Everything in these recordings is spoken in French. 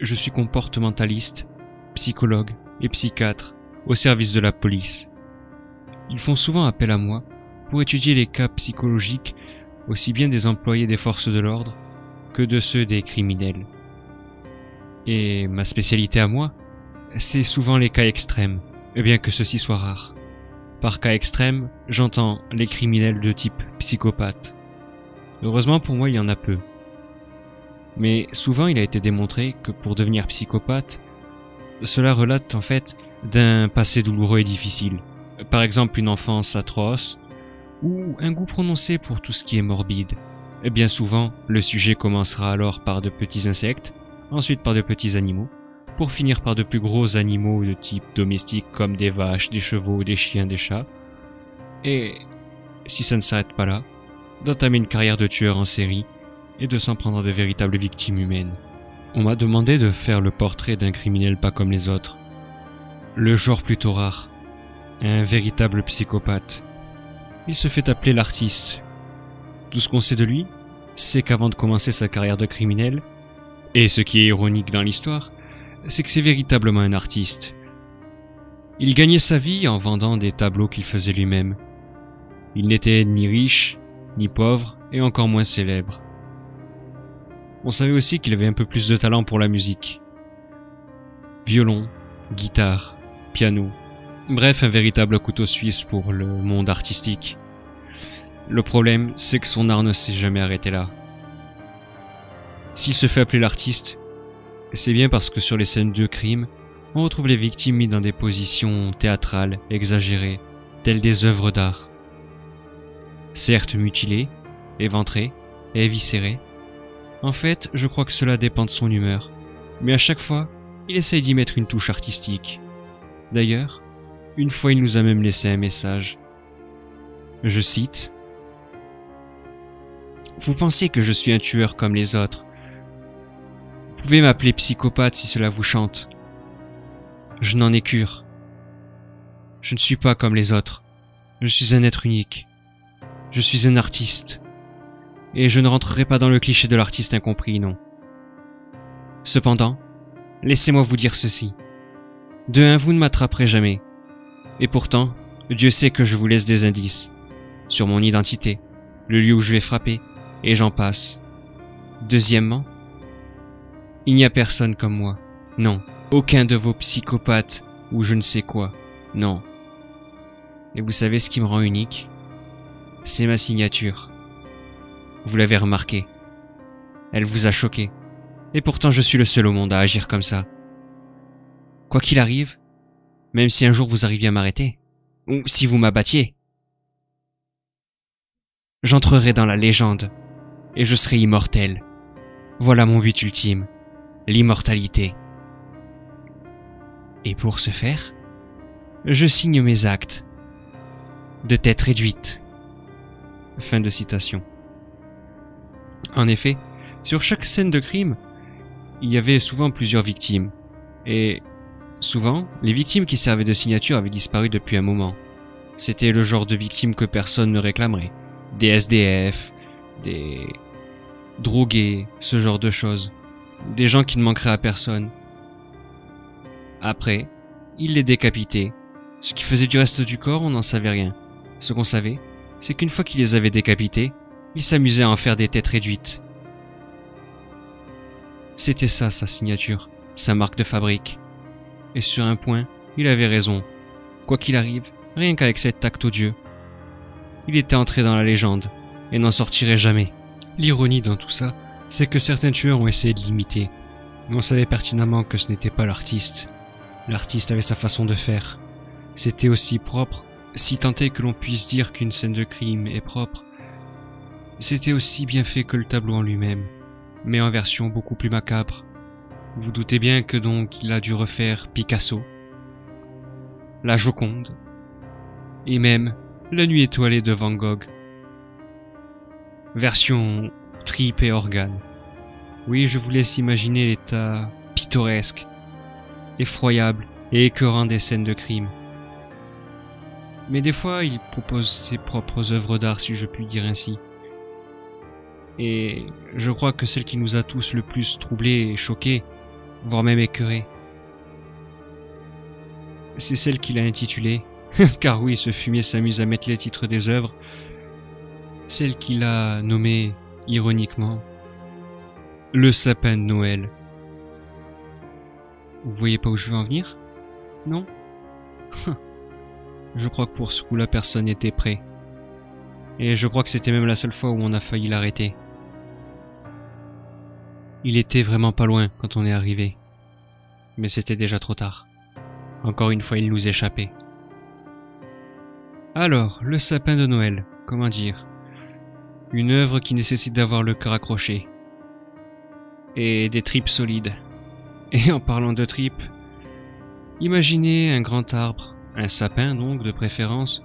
je suis comportementaliste, psychologue et psychiatre au service de la police. Ils font souvent appel à moi pour étudier les cas psychologiques aussi bien des employés des forces de l'ordre que de ceux des criminels. Et ma spécialité à moi, c'est souvent les cas extrêmes, bien que ceci soit rare. Par cas extrême, j'entends les criminels de type psychopathe. Heureusement pour moi, il y en a peu. Mais souvent, il a été démontré que pour devenir psychopathe, cela relate en fait d'un passé douloureux et difficile. Par exemple, une enfance atroce, ou un goût prononcé pour tout ce qui est morbide. Et bien souvent, le sujet commencera alors par de petits insectes, ensuite par de petits animaux, pour finir par de plus gros animaux de type domestique comme des vaches, des chevaux, des chiens, des chats. Et si ça ne s'arrête pas là, d'entamer une carrière de tueur en série et de s'en prendre à de véritables victimes humaines. On m'a demandé de faire le portrait d'un criminel pas comme les autres. Le genre plutôt rare. Un véritable psychopathe. Il se fait appeler l'artiste. Tout ce qu'on sait de lui, c'est qu'avant de commencer sa carrière de criminel, et ce qui est ironique dans l'histoire, c'est que c'est véritablement un artiste. Il gagnait sa vie en vendant des tableaux qu'il faisait lui-même. Il n'était ni riche, ni pauvre, et encore moins célèbre. On savait aussi qu'il avait un peu plus de talent pour la musique. Violon, guitare, piano, bref, un véritable couteau suisse pour le monde artistique. Le problème, c'est que son art ne s'est jamais arrêté là. S'il se fait appeler l'artiste, c'est bien parce que sur les scènes de crime, on retrouve les victimes mises dans des positions théâtrales, exagérées, telles des œuvres d'art. Certes mutilées, éventrées et éviscérées. En fait, je crois que cela dépend de son humeur, mais à chaque fois, il essaye d'y mettre une touche artistique. D'ailleurs, une fois il nous a même laissé un message. Je cite: « Vous pensez que je suis un tueur comme les autres. Vous pouvez m'appeler psychopathe si cela vous chante. Je n'en ai cure. Je ne suis pas comme les autres. Je suis un être unique. Je suis un artiste. Et je ne rentrerai pas dans le cliché de l'artiste incompris, non. Cependant, laissez-moi vous dire ceci. De un, vous ne m'attraperez jamais. Et pourtant, Dieu sait que je vous laisse des indices. Sur mon identité, le lieu où je vais frapper, et j'en passe. Deuxièmement, il n'y a personne comme moi. Non, aucun de vos psychopathes, ou je ne sais quoi. Non. Et vous savez ce qui me rend unique? C'est ma signature. Vous l'avez remarqué. Elle vous a choqué. Et pourtant je suis le seul au monde à agir comme ça. Quoi qu'il arrive, même si un jour vous arriviez à m'arrêter, ou si vous m'abattiez, j'entrerai dans la légende, et je serai immortel. Voilà mon but ultime, l'immortalité. Et pour ce faire, je signe mes actes, de tête réduite. Fin de citation. En effet, sur chaque scène de crime, il y avait souvent plusieurs victimes, et souvent, les victimes qui servaient de signature avaient disparu depuis un moment. C'était le genre de victimes que personne ne réclamerait. Des SDF, des drogués, ce genre de choses. Des gens qui ne manqueraient à personne. Après, ils les décapitaient. Ce qui faisait du reste du corps, on n'en savait rien. Ce qu'on savait, c'est qu'une fois qu'ils les avaient décapités, ils s'amusaient à en faire des têtes réduites. C'était ça sa signature, sa marque de fabrique. Et sur un point, il avait raison. Quoi qu'il arrive, rien qu'avec cet acte odieux, il était entré dans la légende, et n'en sortirait jamais. L'ironie dans tout ça, c'est que certains tueurs ont essayé de l'imiter, mais on savait pertinemment que ce n'était pas l'artiste. L'artiste avait sa façon de faire. C'était aussi propre, si tant est que l'on puisse dire qu'une scène de crime est propre. C'était aussi bien fait que le tableau en lui-même, mais en version beaucoup plus macabre. Vous doutez bien que donc il a dû refaire Picasso, la Joconde, et même la nuit étoilée de Van Gogh. Version tripes et organes. Oui, je vous laisse imaginer l'état pittoresque, effroyable et écœurant des scènes de crime. Mais des fois, il propose ses propres œuvres d'art, si je puis dire ainsi. Et je crois que celle qui nous a tous le plus troublés et choqués, voire même écœurée. C'est celle qu'il a intitulée, car oui, ce fumier s'amuse à mettre les titres des œuvres, celle qu'il a nommée, ironiquement, Le sapin de Noël. Vous voyez pas où je veux en venir? Non? Je crois que pour ce coup-là, personne n'était prêt. Et je crois que c'était même la seule fois où on a failli l'arrêter. Il était vraiment pas loin quand on est arrivé. Mais c'était déjà trop tard. Encore une fois, il nous échappait. Alors, le sapin de Noël, comment dire? Une œuvre qui nécessite d'avoir le cœur accroché. Et des tripes solides. Et en parlant de tripes, imaginez un grand arbre, un sapin donc de préférence,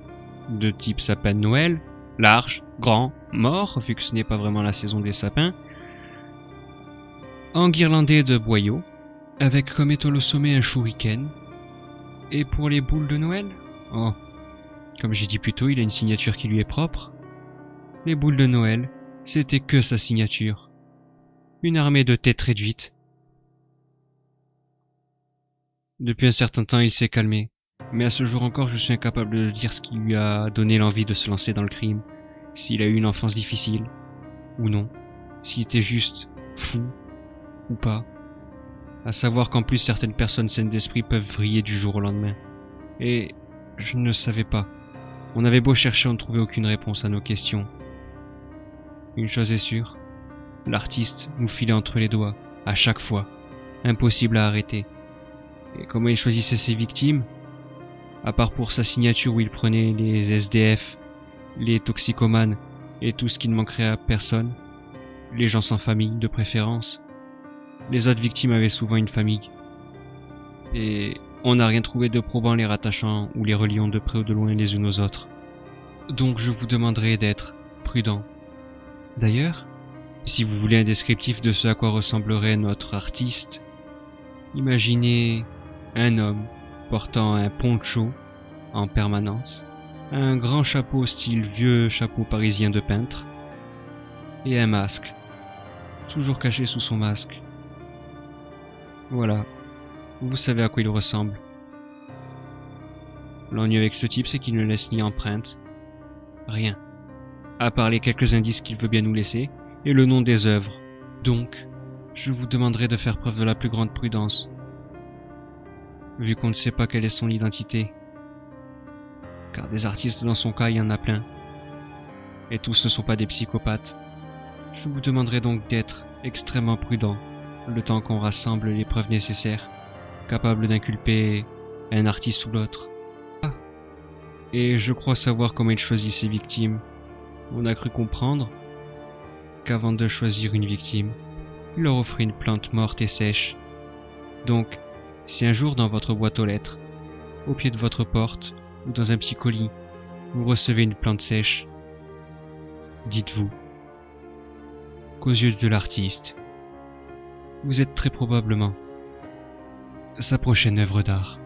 de type sapin de Noël, large, grand, mort, vu que ce n'est pas vraiment la saison des sapins, enguirlandé de boyaux, avec comme étoile au sommet un shuriken. Et pour les boules de Noël, oh, comme j'ai dit plus tôt, il a une signature qui lui est propre. Les boules de Noël, c'était que sa signature. Une armée de têtes réduites. Depuis un certain temps, il s'est calmé. Mais à ce jour encore, je suis incapable de dire ce qui lui a donné l'envie de se lancer dans le crime. S'il a eu une enfance difficile, ou non. S'il était juste fou, ou pas. À savoir qu'en plus, certaines personnes saines d'esprit peuvent vriller du jour au lendemain. Et je ne savais pas. On avait beau chercher, on ne trouvait aucune réponse à nos questions. Une chose est sûre, l'artiste nous filait entre les doigts, à chaque fois. Impossible à arrêter. Et comment il choisissait ses victimes? À part pour sa signature où il prenait les SDF, les toxicomanes et tout ce qui ne manquerait à personne, les gens sans famille de préférence. Les autres victimes avaient souvent une famille. Et on n'a rien trouvé de probant les rattachant ou les reliant de près ou de loin les unes aux autres. Donc je vous demanderai d'être prudent. D'ailleurs, si vous voulez un descriptif de ce à quoi ressemblerait notre artiste, imaginez un homme portant un poncho en permanence, un grand chapeau style vieux chapeau parisien de peintre, et un masque, toujours caché sous son masque. Voilà, vous savez à quoi il ressemble. L'ennui avec ce type, c'est qu'il ne laisse ni empreinte, rien, à part les quelques indices qu'il veut bien nous laisser, et le nom des œuvres. Donc, je vous demanderai de faire preuve de la plus grande prudence, vu qu'on ne sait pas quelle est son identité. Car des artistes dans son cas, il y en a plein. Et tous ne sont pas des psychopathes. Je vous demanderai donc d'être extrêmement prudent, le temps qu'on rassemble les preuves nécessaires, capables d'inculper un artiste ou l'autre. Ah. Et je crois savoir comment il choisit ses victimes. On a cru comprendre qu'avant de choisir une victime, il leur offrait une plante morte et sèche. Donc, si un jour dans votre boîte aux lettres, au pied de votre porte ou dans un petit colis, vous recevez une plante sèche, dites-vous qu'aux yeux de l'artiste, vous êtes très probablement sa prochaine œuvre d'art.